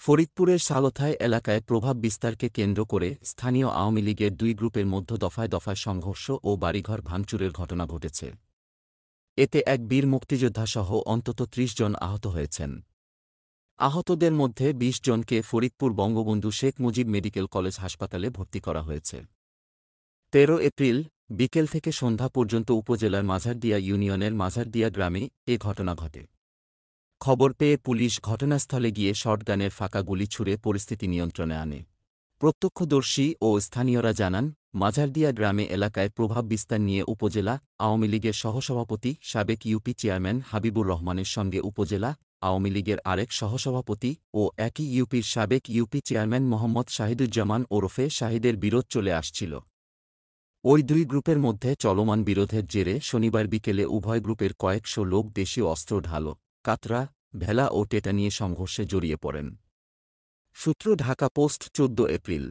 ফরিদপুরের সালথায় এলাকায় প্রভাব বিস্তারকে কেন্দ্র করে স্থানীয় আওয়ামী লীগের দুই গ্রুপের মধ্যে দফায় দফায় সংঘর্ষ ও বাড়িঘর ভাঙচুরের ঘটনা ঘটেছে। এতে এক বীর মুক্তিযোদ্ধাসহ অন্তত ৩০ জন আহত হয়েছেন। আহতদের মধ্যে ২০ জনকে ফরিদপুর বঙ্গবন্ধু শেখ মুজিব মেডিকেল কলেজ হাসপাতালে ভর্তি করা হয়েছে। ১৩ এপ্রিল বিকেল থেকে সন্ধ্যা পর্যন্ত উপজেলার মাঝারদিয়া ইউনিয়নের মাঝারদিয়া গ্রামে এ ঘটনা ঘটে। খবর পেয়ে পুলিশ ঘটনাস্থলে গিয়ে শটগানের ফাঁকা গুলি ছুড়ে পরিস্থিতি নিয়ন্ত্রণে আনে। প্রত্যক্ষদর্শী ও স্থানীয়রা জানান, মাঝারদিয়া গ্রামে এলাকায় প্রভাব বিস্তার নিয়ে উপজেলা আওয়ামী লীগের সহসভাপতি সাবেক ইউপি চেয়ারম্যান হাবিবুর রহমানের সঙ্গে উপজেলা আওয়ামী লীগের আরেক সহসভাপতি ও একই ইউপির সাবেক ইউপি চেয়ারম্যান মোহাম্মদ শাহিদুজ্জামান ওরফে শাহিদের বিরোধ চলে আসছিল। ওই দুই গ্রুপের মধ্যে চলমান বিরোধের জেরে শনিবার বিকেলে উভয় গ্রুপের কয়েকশো লোক দেশীয় অস্ত্র ঢালো, কাতরা, ভেলা ও টেটা নিয়ে সংঘর্ষে জড়িয়ে পড়েন। সূত্র ঢাকা পোস্ট ১৪ এপ্রিল।